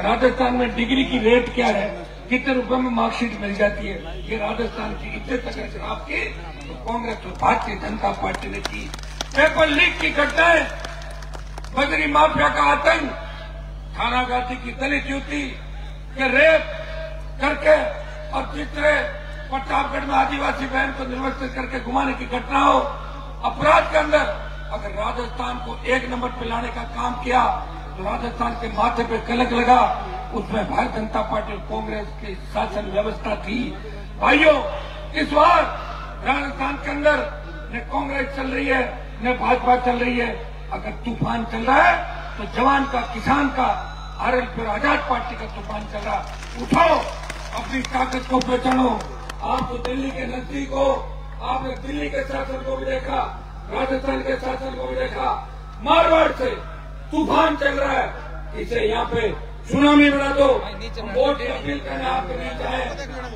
राजस्थान में डिग्री की रेट क्या है, कितने रुपए में मार्कशीट मिल जाती है, ये राजस्थान की इज्जत अगर शराब की तो कांग्रेस और भारतीय जनता पार्टी ने की। पेपर लीक की घटनाएं, बजरी माफिया का आतंक, थाना गांधी की दलित युवती के रेप करके और चित्रे प्रतापगढ़ में आदिवासी बहन को निर्वस्त्र करके घुमाने की घटना हो, अपराध के अंदर अगर राजस्थान को 1 नंबर पे लाने का काम किया तो राजस्थान के माथे पे कलंक लगा। उसमें भारतीय जनता पार्टी और कांग्रेस की शासन व्यवस्था थी। भाइयों, इस बार राजस्थान के अंदर न कांग्रेस चल रही है न भाजपा चल रही है। अगर तूफान चल रहा है तो जवान का, किसान का, आरएलपी और आजाद पार्टी का तूफान चल रहा। उठाओ, अपनी ताकत को पहचानो। आप तो दिल्ली के नजदीक हो, आपने दिल्ली के शासन को भी देखा, राजस्थान के शासन को भी देखा। मारवाड़ से तूफान चल रहा है, इसे यहाँ पे सुनामी बना दो। वोट की अपील करने आपके नहीं चाहे,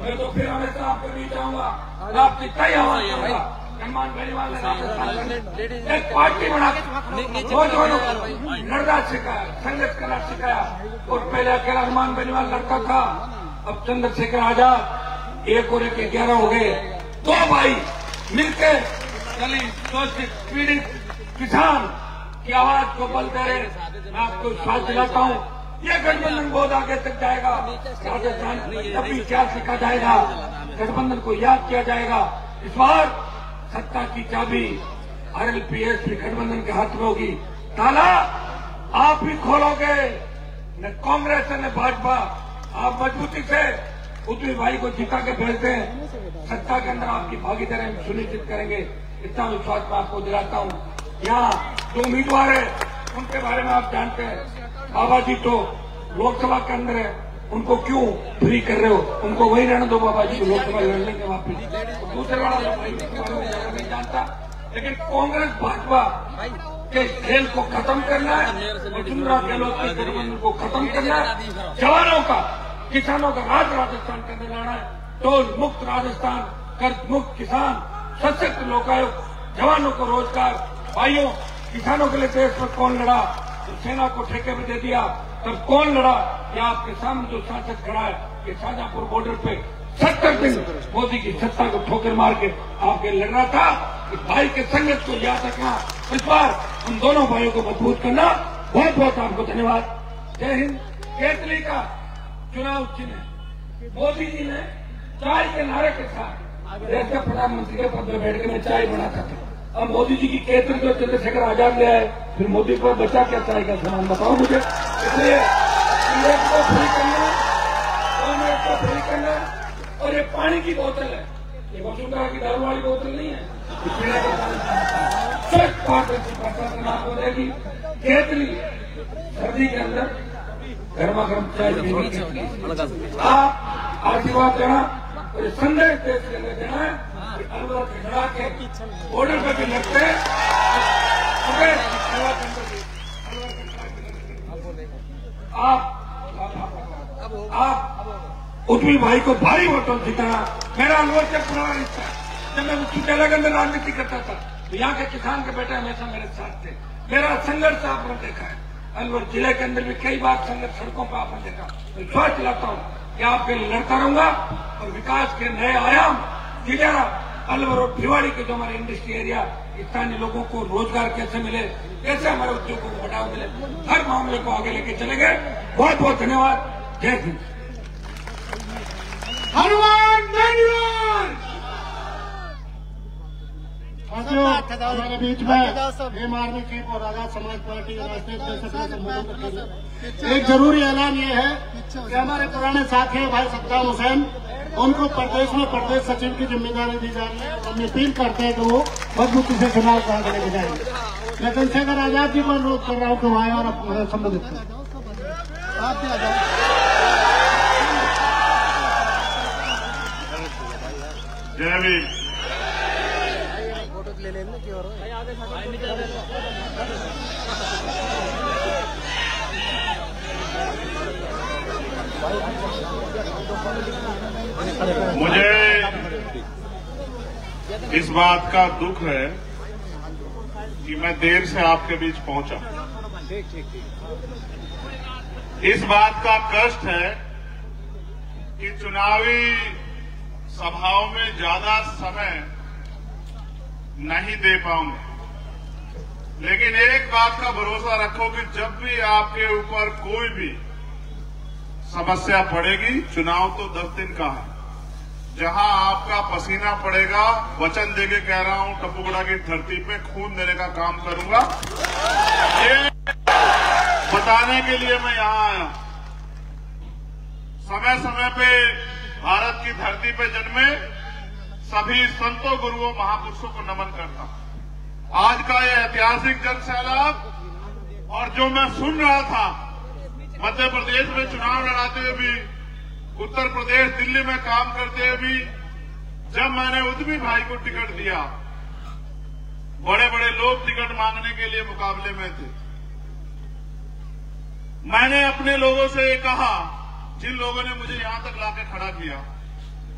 मैं तो फिर हमेशा आपको नहीं चाहूंगा, आपकी तय आवाज करूंगा। सलमान बेनीवाल ने राजस्थान एक पार्टी बना नौजवानों को लड़ना सिखाया, संघर्ष करना सिखाया। और पहले अकेला सलमान बेनीवाल लड़ता था, अब चंद्रशेखर आजाद 1 और 1 11 हो गए। 2 भाई मिलकर दलित, शोषित, पीड़ित किसान की आवाज को बल दे रहे। मैं आपको विश्वास दिलाता हूँ, ये गठबंधन बहुत आगे तक जाएगा। राजस्थान कभी क्या सीखा जाएगा, गठबंधन को याद किया जाएगा। इस बार सत्ता की चाबी आरएलपी-एसपी गठबंधन के हाथ में होगी। ताला आप ही खोलोगे, न कांग्रेस न भाजपा। आप मजबूती से उद्वी भाई को जिता के भेजते हैं, सत्ता के अंदर आपकी भागीदारी हम सुनिश्चित करेंगे। इतना विश्वास मैं आपको दिलाता हूँ। यहाँ जो उम्मीदवार है उनके बारे में आप जानते हैं। बाबा जी तो लोकसभा के अंदर है, उनको क्यों फ्री कर रहे हो? उनको वही रहने दो बाबा जी, लोकसभा लड़ लेंगे वापिस। दूसरे वाला नहीं जानता, लेकिन कांग्रेस भाजपा के खेल को खत्म करना है और चुनाव गहलोत के गठबंधन को खत्म करना है। जवानों का, किसानों का राज राजस्थान के अंदर लाना है। टोल मुक्त राजस्थान, कर्ज मुक्त किसान, सशक्त लोकायुक्त, जवानों को रोजगार। भाइयों, किसानों के लिए देश पर कौन लड़ा? तो सेना को ठेके में दे दिया, तब कौन लड़ा? या आपके सामने जो सांसद खड़ा है, ये शाहजहांपुर बॉर्डर पे 70 दिन मोदी की सत्ता को ठोकर मार के आपके लड़ रहा था। कि भाई के संघर्ष को याद रखना, इस बार हम दोनों भाइयों को मजबूत करना। बहुत बहुत आपको धन्यवाद। जय हिंद। केतली का चुनाव चिन्ह मोदी जी ने चाय के नारे के साथ देश के प्रधानमंत्री के पद में बैठ के मैं चाय बनाता था। अब मोदी जी की केतली को चंद्रशेखर आजाद ले आए, फिर मोदी को बचा क्या चाय का सामान बताओ मुझे। इसलिए कांग्रेस को फ्री करना, कांग्रेस को फ्री करना। और ये पानी की बोतल है, ये वसुंधरा की दारू वाली बोतल नहीं है, पीने का पानी स्वच्छ प्रशासन आपको देगी। केतली सर्दी के अंदर गर्मा गर्म चाय पीने आप आशीर्वाद देना और संदेश देश के अंदर देना है कि अलवर के लड़ा के बॉर्डर पे भी लगते हैं। आप उद्वी भाई को भारी वोटों जिताना। मेरा अलवर से पुराना रिश्ता है। जब मैं उसकी जगह के अंदर राजनीति करता था तो यहाँ के किसान के बेटे हमेशा मेरे साथ थे। मेरा संघर्ष आपने देखा है। अलवर जिले के अंदर भी कई बार संघर्ष सड़कों पर आपने देखा। मैं विश्वास दिलाता हूँ कि आपके लिए लड़ता रहूंगा और विकास के नए आयाम दिलेगा। अलवर और भिवाड़ी के जो हमारे इंडस्ट्री एरिया, स्थानीय लोगों को रोजगार कैसे मिले, कैसे हमारे उद्योगों को बढ़ावा मिले, हर मामले को आगे लेके चलेंगे। बहुत बहुत धन्यवाद। जय हिंद। हनुमान बेनीवाल हमारे बीच में भीम आर्मी चीफ और आजाद समाज पार्टी के राष्ट्रीय अध्यक्ष एक जरूरी ऐलान ये है कि हमारे पुराने साथी हैं भाई सद्दाम हुसैन, उनको प्रदेश में प्रदेश सचिव की जिम्मेदारी दी जा रही है। हम अपील करते हैं कि वो मजबूती से चुनाव को आगे लेके जाएंगे। मैं चंद्रशेखर आजाद जी को अनुरोध कर रहा हूँ कि वो आए और अब संबोधित करें। आप भी आ जाओ। जय भीम। ले लेना की और मुझे इस बात का दुख है कि मैं देर से आपके बीच पहुंचा। इस बात का कष्ट है कि चुनावी सभाओं में ज्यादा समय नहीं दे पाऊंगा, लेकिन एक बात का भरोसा रखो कि जब भी आपके ऊपर कोई भी समस्या पड़ेगी, चुनाव तो 10 दिन का है, जहां आपका पसीना पड़ेगा, वचन देके कह रहा हूं, टपुगड़ा की धरती पे खून देने का काम करूंगा। ये बताने के लिए मैं यहां आया। समय समय पे भारत की धरती पे जन्मे सभी संतों, गुरुओं, महापुरुषों को नमन करता हूं। आज का ये ऐतिहासिक जन सैलाब और जो मैं सुन रहा था मध्य प्रदेश में चुनाव लड़ाते हुए भी, उत्तर प्रदेश दिल्ली में काम करते हुए भी, जब मैंने उद्यमी भाई को टिकट दिया, बड़े बड़े लोग टिकट मांगने के लिए मुकाबले में थे। मैंने अपने लोगों से ये कहा, जिन लोगों ने मुझे यहां तक लाके खड़ा किया,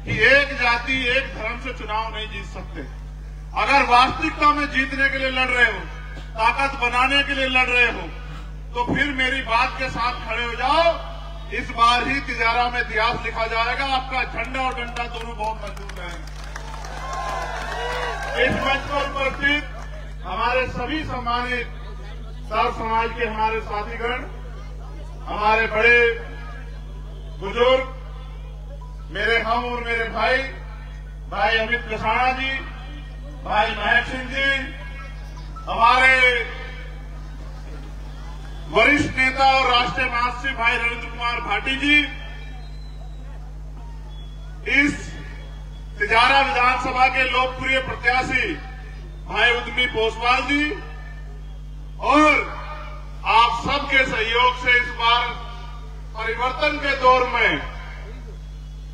कि एक जाति एक धर्म से चुनाव नहीं जीत सकते। अगर वास्तविकता में जीतने के लिए लड़ रहे हो, ताकत बनाने के लिए लड़ रहे हो, तो फिर मेरी बात के साथ खड़े हो जाओ। इस बार ही तिजारा में इतिहास लिखा जाएगा, आपका झंडा और डंडा दोनों बहुत मजबूत रहेंगे। इस मंच पर उपस्थित हमारे सभी सम्मानित सर्व समाज के हमारे साथीगण, हमारे बड़े बुजुर्ग, मेरे हम और मेरे भाई अमित कसाणा जी, भाई महक सिंह जी, हमारे वरिष्ठ नेता और राष्ट्रीय महासचिव भाई नरेंद्र कुमार भाटी जी, इस तिजारा विधानसभा के लोकप्रिय प्रत्याशी भाई उद्यमी पोसवाल जी, और आप सबके सहयोग से इस बार परिवर्तन के दौर में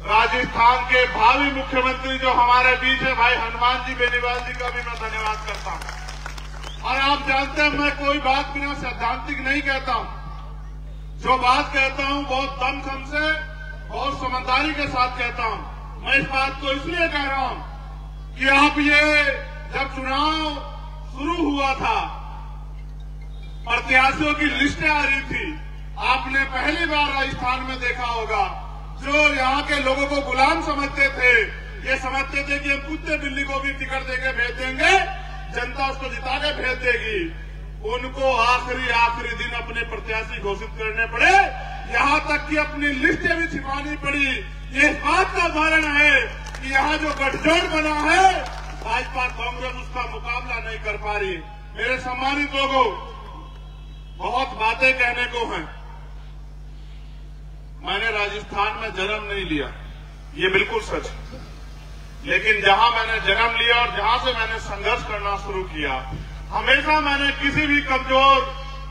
राजस्थान के भावी मुख्यमंत्री जो हमारे बीच है, भाई हनुमान जी बेनीवाल जी का भी मैं धन्यवाद करता हूं। और आप जानते हैं, मैं कोई बात बिना सैद्धांतिक नहीं कहता हूं। जो बात कहता हूं बहुत दमखम से, बहुत समझदारी के साथ कहता हूं। मैं इस बात को इसलिए कह रहा हूं कि आप ये जब चुनाव शुरू हुआ था, प्रत्याशियों की लिस्टें आ रही थी, आपने पहली बार राजस्थान में देखा होगा, जो यहाँ के लोगों को गुलाम समझते थे, ये समझते थे कि हम कुत्ते बिल्ली को भी टिकट देके भेज देंगे, जनता उसको जिता के भेज देगी, उनको आखिरी दिन अपने प्रत्याशी घोषित करने पड़े, यहां तक कि अपनी लिस्टें भी छिपानी पड़ी। ये इस बात का उदाहरण है कि यहां जो गठजोड़ बना है, भाजपा कांग्रेस उसका मुकाबला नहीं कर पा रही। मेरे सम्मानित लोगों, बहुत बातें कहने को हैं। मैंने राजस्थान में जन्म नहीं लिया, ये बिल्कुल सच है, लेकिन जहां मैंने जन्म लिया और जहां से मैंने संघर्ष करना शुरू किया, हमेशा मैंने किसी भी कमजोर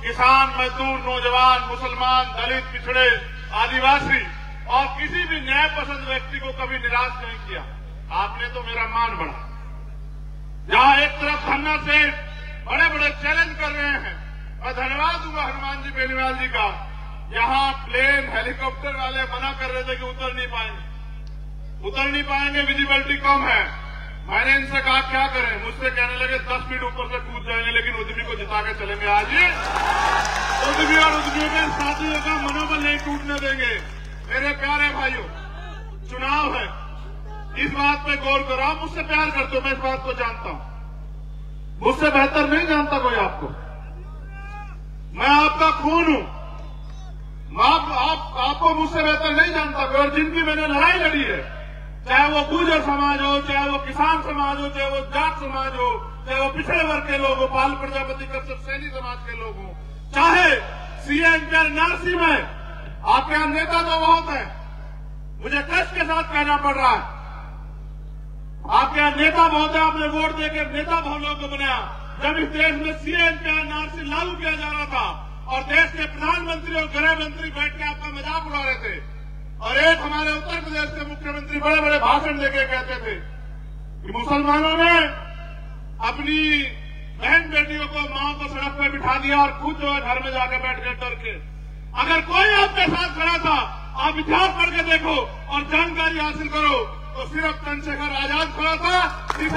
किसान, मजदूर, नौजवान, मुसलमान, दलित, पिछड़े, आदिवासी और किसी भी न्याय पसंद व्यक्ति को कभी निराश नहीं किया। आपने तो मेरा मान बढ़ा। जहां एक तरफ धन्ना सेठ बड़े बड़े चैलेंज कर रहे हैं, मैं धन्यवाद दूंगा हनुमान जी बेनीवाल जी का। यहां प्लेन हेलीकॉप्टर वाले मना कर रहे थे कि उतर नहीं पाएंगे, विजिबिलिटी कम है। मैंने इनसे कहा क्या करें, मुझसे कहने लगे 10 फीट ऊपर से कूद जाएंगे, लेकिन उद्यमी को जिता के चलेंगे। आज ही उद्यमी और उद्यमी के साथियों का मनोबल नहीं टूटने देंगे। मेरे प्यारे भाइयों, चुनाव है, इस बात पे गौर करो। आप मुझसे प्यार करते हो, मैं इस बात को जानता हूं। मुझसे बेहतर नहीं जानता कोई आपको। मैं आपका खून हूं, आपको मुझसे बेहतर नहीं जानता कोई। और जिनकी मैंने लड़ाई लड़ी है, चाहे वो गुर्जर समाज हो, चाहे वो किसान समाज हो, चाहे वो जाट समाज हो, चाहे वो पिछड़े वर्ग के लोग हो, बाल प्रजापति कश्यप सैनी समाज के लोग हो, चाहे सीएम के एनआरसी में आपके यहां नेता तो बहुत है, मुझे कष्ट के साथ कहना पड़ रहा है, आपके यहां नेता बहुत है। आपने वोट देकर नेता बहुत लोगों को बनाया। जब इस देश में सीएम के एनआरसी लागू किया जा रहा था और देश के प्रधानमंत्री और गृह मंत्री बैठ के आपका मजाक उड़ा रहे थे, और एक हमारे उत्तर प्रदेश के मुख्यमंत्री बड़े बड़े भाषण देके कहते थे कि मुसलमानों ने अपनी बहन बेटियों को, मां को सड़क पर बिठा दिया और खुद जो है घर में जाकर बैठ गए डर के। अगर कोई आपके साथ खड़ा था, आप इतिहास पढ़ के देखो और जानकारी हासिल करो, तो सिर्फ चंद्रशेखर आजाद खड़ा था इस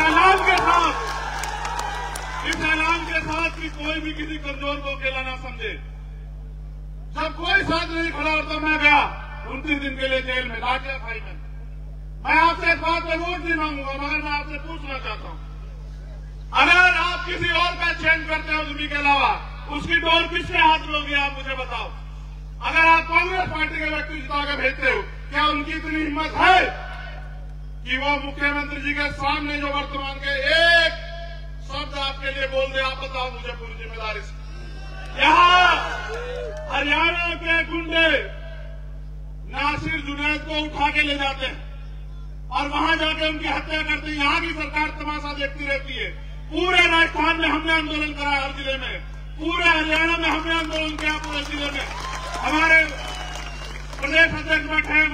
ऐलान के साथ कि कोई भी किसी कमजोर को अकेला ना समझे। जब कोई साथ नहीं खड़ा होता मैं गया 29 दिन के लिए जेल में लाठिया खाई में। मैं आपसे इस बात पे वोट नहीं मांगूंगा, मगर मैं आपसे पूछना चाहता हूं, अगर आप किसी और का चयन करते हो उद्यमी के अलावा, उसकी डोर किसके हाथ लोगे आप मुझे बताओ। अगर आप कांग्रेस पार्टी के व्यक्ति जिता के भेजते हो, क्या उनकी इतनी हिम्मत है कि वो मुख्यमंत्री जी के सामने जो वर्तमान के एक शब्द आपके लिए बोल दे? आप बताओ मुझे पूरी जिम्मेदारी से। यहाँ हरियाणा के गुंडे नासिर जुनैद को उठा के ले जाते हैं और वहां जाके उनकी हत्या करते हैं। यहाँ की सरकार तमाशा देखती रहती है। पूरे राजस्थान में हमने आंदोलन करा, हर जिले में, पूरे हरियाणा में हमने आंदोलन किया, पूरे जिले में हमारे प्रदेश अध्यक्ष बैठे हैं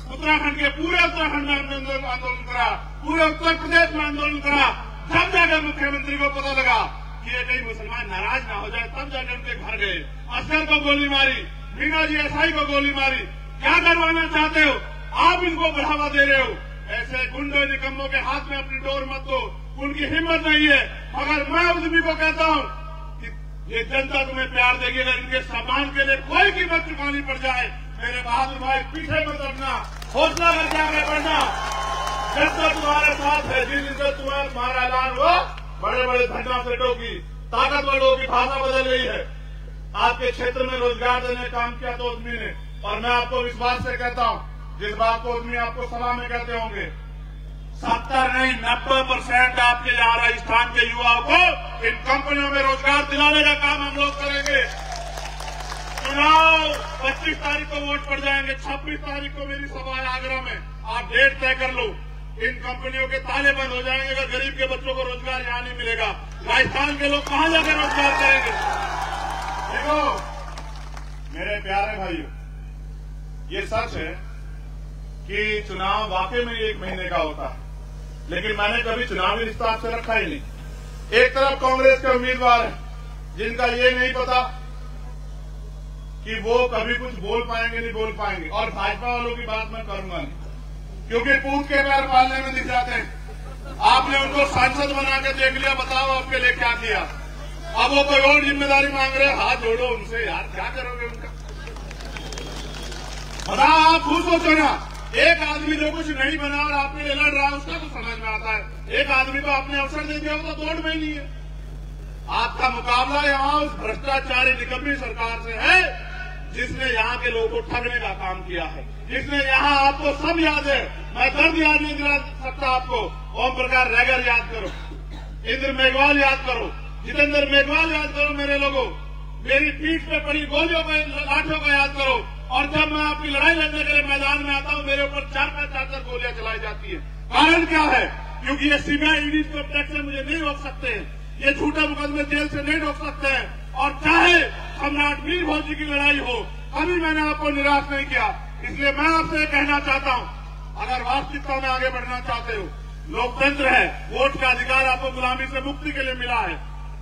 उत्तराखंड के, पूरे उत्तराखंड में हमने आंदोलन करा, पूरे उत्तर प्रदेश में आंदोलन करा। जब जाकर मुख्यमंत्री को पता लगा कि ये कहीं मुसलमान नाराज ना हो जाए, तब जाकर उनके घर गए, असगर को गोली मारी, मीना जी एसआई को गोली मारी। क्या करवाना चाहते हो आप? इनको बढ़ावा दे रहे हो। ऐसे गुंडे निकम्मों के हाथ में अपनी डोर मत दो, उनकी हिम्मत नहीं है। मगर मैं उद्यमी को कहता हूं कि ये जनता तुम्हें प्यार देगी, अगर इनके सम्मान के लिए कोई कीमत चुकानी पड़ जाए, मेरे बहादुर भाई पीछे मत हटना, हौसला करके आगे बढ़ना। जनता तुम्हारे साथ है। जिस दिन से तुम्हारा ऐलान हुआ, बड़े बड़े झंडा सेठों की, ताकतवरों की भाषा बदल गई है। आपके क्षेत्र में रोजगार देने का काम किया तो उद्यमी ने, और मैं आपको विश्वास से कहता हूं, जिस बात को उद्यमी आपको सभा में कहते होंगे, 70 नहीं 90% आपके यहाँ राजस्थान के युवाओं को इन कंपनियों में रोजगार दिलाने का काम हम लोग करेंगे। चुनाव 25 तारीख को वोट पड़ जाएंगे, 26 तारीख को मेरी सभा है आगरा में, आप डेट तय कर लो। इन कंपनियों के ताले बंद हो जाएंगे अगर गरीब के बच्चों को रोजगार यहाँ नहीं मिलेगा। राजस्थान के लोग कहाँ जाकर रोजगार करेंगे? देखो मेरे प्यारे भाइयों, ये सच है कि चुनाव वाकई में 1 महीने का होता है, लेकिन मैंने कभी चुनावी रिश्ता आपसे रखा ही नहीं। एक तरफ कांग्रेस के उम्मीदवार हैं जिनका ये नहीं पता कि वो कभी कुछ बोल पाएंगे नहीं बोल पाएंगे, और भाजपा वालों की बात मैं करूंगा नहीं, क्योंकि पूत के पैर पालने में दिख जाते हैं। आपने उनको सांसद बना के देख लिया, बताओ आपके लिए क्या किया। अब वो कोई और जिम्मेदारी मांग रहे, हाथ जोड़ो उनसे यार, क्या करोगे उनका? बताओ आप खुद सोचो ना। एक आदमी जो कुछ नहीं बना और आपके लिए लड़ रहा है, उसका तो समझ में आता है। एक आदमी को आपने अवसर दे दिया, वो तो दौड़ में ही नहीं है। आपका मुकाबला यहाँ उस भ्रष्टाचारी निकम्मी सरकार से है जिसने यहाँ के लोगों को ठगने का काम किया है, जिसने यहाँ आपको सब याद है। मैं दर्द याद नहीं दिला सकता आपको। ओम प्रकाश रैगर याद करो, इंद्र मेघवाल याद करो, जितेंद्र मेघवाल याद करो, मेरे लोगों, मेरी पीठ पे पड़ी गोलियों को, लाठों को याद करो। और जब मैं आपकी लड़ाई लड़ने के लिए मैदान में आता हूं, मेरे ऊपर 4-4 गोलियां चलाई जाती है। कारण क्या है? क्योंकि ये सीबीआई ईडी प्रोटेक्ट से मुझे नहीं रोक सकते हैं, ये झूठे मुकदमे जेल से नहीं रोक सकते हैं। और चाहे सम्राट वीर भोज की लड़ाई हो, कभी मैंने आपको निराश नहीं किया। इसलिए मैं आपसे कहना चाहता हूं, अगर वास्तविकता में आगे बढ़ना चाहते हो, लोकतंत्र है, वोट का अधिकार आपको गुलामी से मुक्ति के लिए मिला है,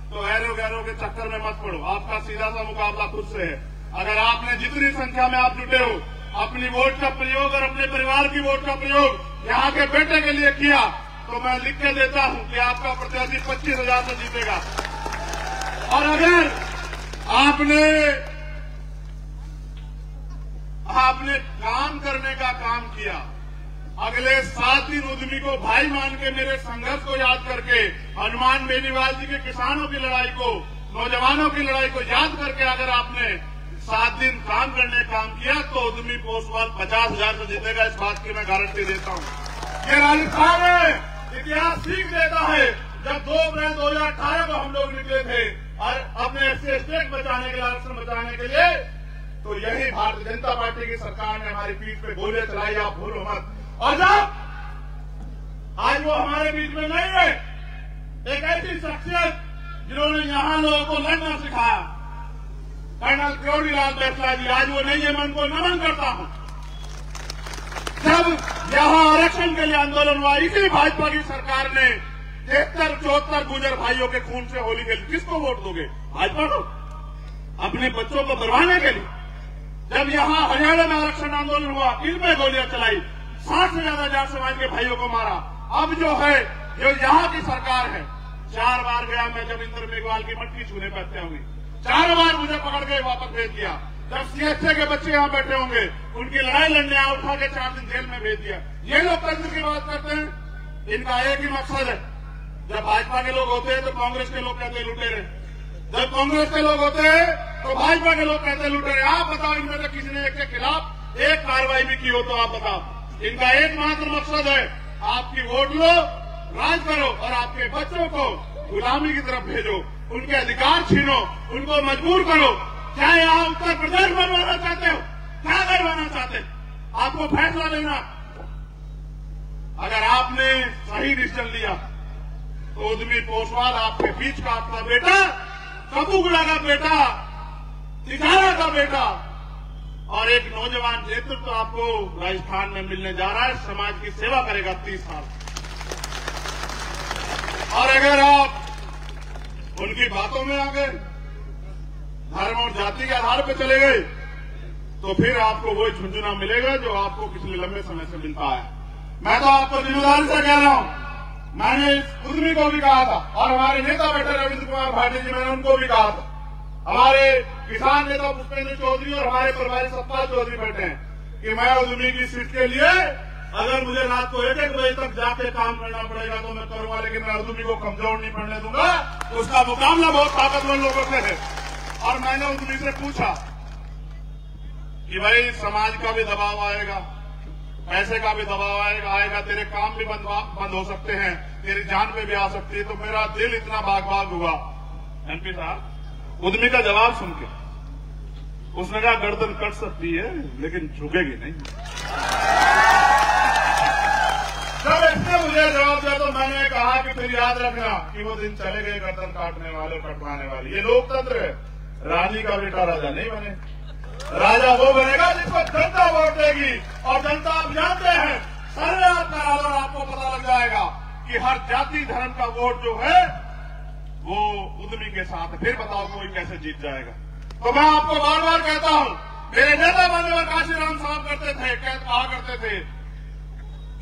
तो ऐरो गैरो के चक्कर में मत पड़ो। आपका सीधा सा मुकाबला खुद से है। अगर आपने जितनी संख्या में आप जुटे हो, अपनी वोट का प्रयोग और अपने परिवार की वोट का प्रयोग यहाँ के बेटे के लिए किया, तो मैं लिख के देता हूं कि आपका प्रत्याशी 25,000 से जीतेगा। और अगर आपने काम करने का काम किया, अगले 7 दिन उद्यमी को भाई मान के, मेरे संघर्ष को याद करके, हनुमान बेनीवाल जी के किसानों की लड़ाई को, नौजवानों की लड़ाई को याद करके अगर आपने 7 दिन काम करने काम किया, तो उद्यमी पोस्टवाल 50,000 से जीतेगा। इस बात की मैं गारंटी देता हूं। ये राजस्थान है, इतिहास सीख देता है। जब 2 अप्रैल 2018 को हम लोग निकले थे और अपने एससी स्टेट बचाने के लिए, आरक्षण बचाने के लिए, तो यही भारतीय जनता पार्टी की सरकार ने हमारी पीठ पे गोलियां चलाई, आप भूलो मत। और जब आज वो हमारे बीच में नहीं है, एक ऐसी शख्सियत जिन्होंने यहाँ लोगों को लड़ना सिखाया, कर्नल किरोड़ीलाल बैसला जी, आज वो नहीं है, मैं उनको नमन करता हूं। जब यहाँ आरक्षण के लिए आंदोलन हुआ, इसी भाजपा की सरकार ने 73-74 गुजर भाइयों के खून से होली खेली। किसको वोट दोगे? भाजपा को? अपने बच्चों को बरवाने के लिए? जब यहाँ हरियाणा में आरक्षण आंदोलन हुआ, इनमें गोलियां चलाई, 60 से ज्यादा जाट समाज के भाइयों को मारा। अब जो है, जो यहाँ की सरकार है, 4 बार गया मैं, जब इंद्र मेघवाल की मटकी छूने पे हत्या हुई, 4 बार मुझे पकड़ के वापस भेज दिया। जब सीएचए के बच्चे यहाँ बैठे होंगे, उनकी लड़ाई लड़ने आया, उठा के 4 दिन जेल में भेज दिया। ये लोकतंत्र की बात करते हैं। इनका एक ही मकसद है, जब भाजपा के लोग होते हैं तो कांग्रेस के लोग कहते हैं लुटेरे, जब कांग्रेस के लोग होते हैं तो भाजपा के लोग कहते हैं लुटेरे। आप बताओ, इनमें से किसी ने एक के खिलाफ एक कार्रवाई भी की हो तो आप बताओ। इनका एकमात्र मकसद है आपकी वोट लो, राज करो और आपके बच्चों को गुलामी की तरफ भेजो, उनके अधिकार छीनो, उनको मजबूर करो। क्या यहाँ उत्तर प्रदेश बनवाना चाहते हो? क्या करवाना चाहते? आपको फैसला लेना। अगर आपने सही डिसीजन लिया तो उद्यमी पोसवाल आपके बीच का आपका बेटा, कपूगुड़ा का बेटा, तिखारा का बेटा और एक नौजवान नेतृत्व आपको राजस्थान में मिलने जा रहा है। समाज की सेवा करेगा 30 साल। और अगर आप उनकी बातों में आ गए, धर्म और जाति के आधार पर चले गए, तो फिर आपको वही झुंझुना मिलेगा जो आपको पिछले लंबे समय से मिलता है। मैं तो आपको जिम्मेदारी से कह रहा हूं, मैंने इस उद्यमी को भी कहा था और हमारे नेता बैठे रविंद्र कुमार भाटी जी, मैंने उनको भी कहा था, हमारे किसान नेता पुष्पेंद्र चौधरी और हमारे प्रभारी सतपाल चौधरी बैठे हैं कि मैं उद्यमी की सीट के लिए अगर मुझे रात को 1-1 बजे तक जाके काम करना पड़ेगा तो मैं करूंगा, लेकिन मैं उद्यमी को कमजोर नहीं पड़ने दूंगा। उसका मुकाबला बहुत ताकतवर लोगों से है। और मैंने उद्यमी से पूछा कि भाई समाज का भी दबाव आएगा, पैसे का भी दबाव आएगा, तेरे काम भी बंद हो सकते हैं, तेरी जान पे भी आ सकती है। तो मेरा दिल इतना बाग-बाग हुआ। एमपी साहब, उद्यमी का जवाब सुन के उसने कहा गर्दन कट सकती है लेकिन झुकेगी नहीं। जब इसने मुझे जवाब दिया तो मैंने कहा कि फिर याद रखना कि वो दिन चले गए गर्दन काटने वाले, कटवाने वाले। ये लोकतंत्र है। रानी का बेटा राजा नहीं बने। राजा वो बनेगा जिसको जनता वोट देगी। और जनता आप जानते हैं, सर्वे आप करा लो, आपको पता लग जाएगा कि हर जाति धर्म का वोट जो है वो उद्यमी के साथ है। फिर बताओ कोई कैसे जीत जाएगा। तो मैं आपको बार बार कहता हूं, मेरे नेता मान्यवर काशीराम साहब कहा करते थे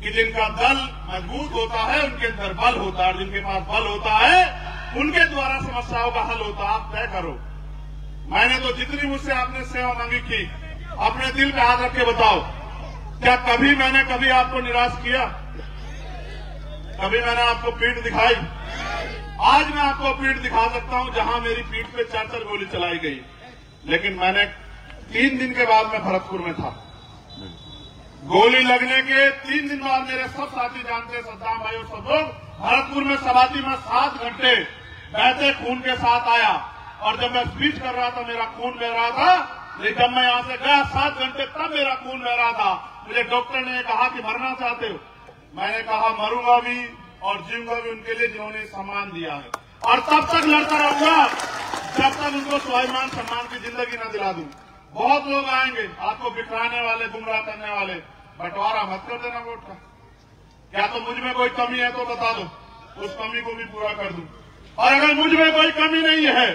कि जिनका दल मजबूत होता है उनके अंदर बल होता है, और जिनके पास बल होता है उनके द्वारा समस्याओं का हल होता है। आप तय करो। मैंने तो जितनी मुझसे आपने सेवा मांगी की, अपने दिल पे हाथ रख के बताओ, क्या कभी मैंने आपको निराश किया? कभी मैंने आपको पीठ दिखाई? आज मैं आपको पीठ दिखा सकता हूं जहां मेरी पीठ पे 4-4 गोली चलाई गई। लेकिन मैंने 3 दिन के बाद मैं भरतपुर में था। गोली लगने के 3 दिन बाद मेरे सब साथी जानते हैं, सद्दाम भाई और सब लोग, भरतपुर में सबाती में 7 घंटे बहते खून के साथ आया। और जब मैं स्पीच कर रहा था मेरा खून बह रहा था, लेकिन जब मैं यहां से गया 7 घंटे तब मेरा खून बह रहा था। मुझे डॉक्टर ने कहा कि मरना चाहते हो? मैंने कहा मरूंगा भी और जीऊंगा भी उनके लिए जिन्होंने सम्मान दिया है, और तब तक लड़ता रहूंगा जब तक उनको स्वाभिमान सम्मान की जिंदगी न दिला दूं। बहुत लोग आएंगे आपको बिखराने वाले, गुमराह करने वाले, बंटवारा मत कर देना वोट का। क्या तो मुझ में कोई कमी है तो बता दो, उस कमी को भी पूरा कर दूं। और अगर मुझ में कोई कमी नहीं है,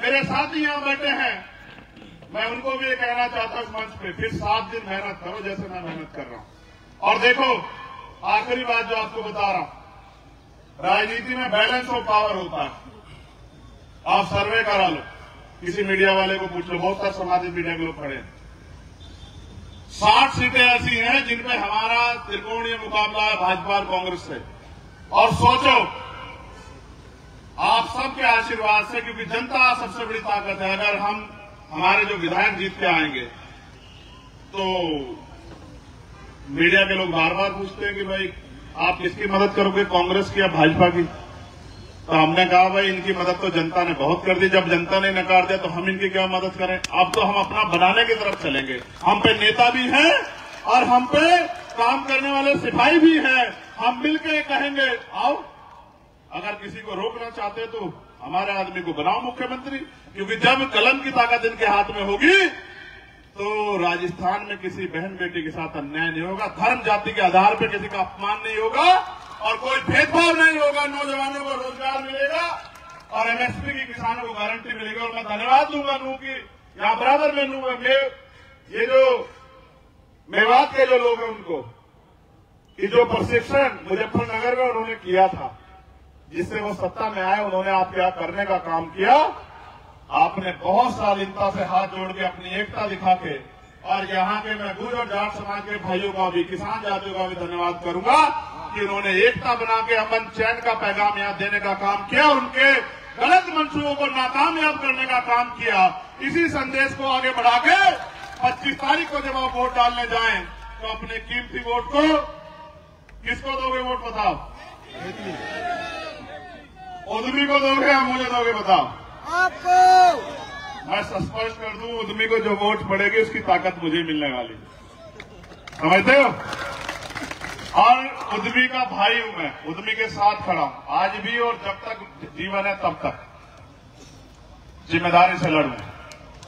मेरे साथी यहां बैठे हैं, मैं उनको भी ये कहना चाहता हूं मंच पे, फिर 7 दिन मेहनत करो जैसे मैं मेहनत कर रहा हूं। और देखो, आखिरी बात जो आपको बता रहा हूं, राजनीति में बैलेंस ऑफ पावर होता है। आप सर्वे करा लो, किसी मीडिया वाले को पूछ लो, बहुत सारे सामाजिक मीडिया के लोग खड़े हैं। 60 सीटें ऐसी हैं जिनपे हमारा त्रिकोणीय मुकाबला है भाजपा और कांग्रेस से। और सोचो, आप सबके आशीर्वाद से, क्योंकि जनता सबसे बड़ी ताकत है, अगर हमारे जो विधायक जीत के आएंगे तो मीडिया के लोग बार बार पूछते हैं कि भाई आप किसकी मदद करोगे, कांग्रेस की या भाजपा की? तो हमने कहा भाई इनकी मदद तो जनता ने बहुत कर दी, जब जनता ने नकार दिया तो हम इनकी क्या मदद करें। अब तो हम अपना बनाने की तरफ चलेंगे। हम पे नेता भी हैं और हम पे काम करने वाले सिपाही भी हैं। हम मिलकर कहेंगे आओ, अगर किसी को रोकना चाहते तो हमारे आदमी को बनाओ मुख्यमंत्री, क्योंकि जब कलम की ताकत इनके हाथ में होगी तो राजस्थान में किसी बहन बेटी के साथ अन्याय नहीं होगा, धर्म जाति के आधार पर किसी का अपमान नहीं होगा और कोई भेदभाव नहीं होगा। नौजवानों को रोजगार मिलेगा और एमएसपी की किसानों को गारंटी मिलेगी। और मैं धन्यवाद दूंगा नू की यहां बराबर में नू ये जो मेवात के जो लोग हैं उनको, कि जो प्रशिक्षण मुजफ्फरनगर में उन्होंने किया था, जिससे वो सत्ता में आए, उन्होंने आपके यहां करने का काम किया, आपने बहुत शालीनता से हाथ जोड़ के अपनी एकता दिखा के, और यहाँ के मैं गुर्जर और जाट समाज के भाइयों का भी, किसान जातियों का भी धन्यवाद करूंगा कि उन्होंने एकता बना के अमन चैन का पैगाम यहाँ देने का काम किया और उनके गलत मंसूबों को नाकामयाब करने का काम किया। इसी संदेश को आगे बढ़ा के 25 तारीख को जब आप वोट डालने जाएं तो अपने कीमती वोट को किसको दोगे? वोट बताओ। उद्यमी को दोगे या मुझे दोगे? बताओ आपको। मैं स्पष्ट कर दूं, उद्यमी को जो वोट पड़ेगी उसकी ताकत मुझे मिलने वाली, समझते हो? और उद्यमी का भाई हूं मैं, उद्यमी के साथ खड़ा हूं आज भी, और जब तक जीवन है तब तक जिम्मेदारी से लड़ूंगा,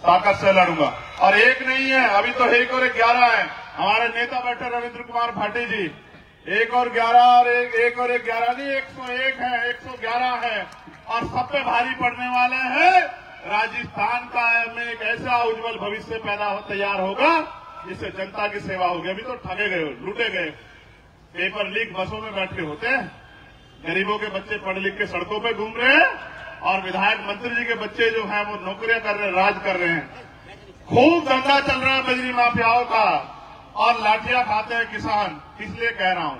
ताकत से लड़ूंगा। और एक नहीं है, अभी तो 1 और 11 है। हमारे नेता बैठे रविंद्र कुमार भाटी जी, 1 और 11 और 1 और 11 नहीं, 101 है, 111 है, और सब पे भारी पड़ने वाले हैं। राजस्थान का में एक ऐसा उज्जवल भविष्य तैयार होगा जिससे जनता की सेवा होगी। अभी तो ठगे गए, लूटे गए, पेपर लीक बसों में बैठ के होते हैं, गरीबों के बच्चे पढ़ लिख के सड़कों पे घूम रहे हैं, और विधायक मंत्री जी के बच्चे जो हैं वो नौकरियां कर रहे हैं, राज कर रहे हैं। खूब धंधा चल रहा है बजरी माफियाओं का, और लाठियां खाते हैं किसान। इसलिए कह रहा हूं,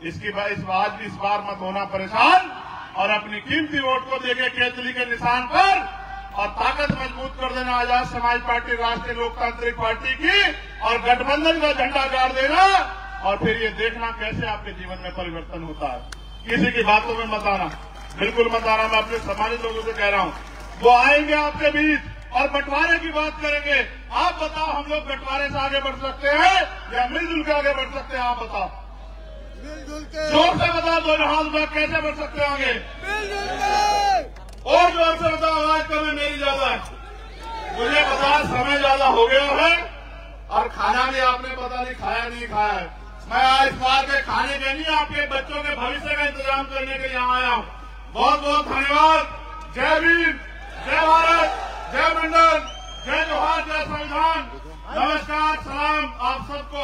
इस बार मत होना परेशान, और अपनी कीमती वोट को देके केतली के निशान पर और ताकत मजबूत कर देना आजाद समाज पार्टी, राष्ट्रीय लोकतांत्रिक पार्टी की, और गठबंधन का झंडा गाड़ देना, और फिर ये देखना कैसे आपके जीवन में परिवर्तन होता है। किसी की बातों में मत आना, बिल्कुल मत आना। मैं अपने सम्मानित लोगों से कह रहा हूं, वो आएंगे आपके बीच और बंटवारे की बात करेंगे। आप बताओ, हम लोग बंटवारे से आगे बढ़ सकते हैं या मिलजुल के आगे बढ़ सकते हैं? आप बताओ, मिलजुल के। जोर से बताओ, दोनों हाथ में कैसे बढ़ सकते हैं आगे? मिलजुल के। और जोर से बताओ, आवाज कम है मेरी ज्यादा है? मुझे पता समय ज्यादा हो गया है, और खाना भी आपने पता नहीं खाया नहीं खाया है। मैं आज बार के खाने के नहीं, आपके बच्चों के भविष्य का इंतजाम करने के लिए यहाँ आया हूँ। बहुत बहुत धन्यवाद। जय भीम, जय भारत, जय मंडल, जय जोहार, जय संविधान। नमस्कार, सलाम, आप सबको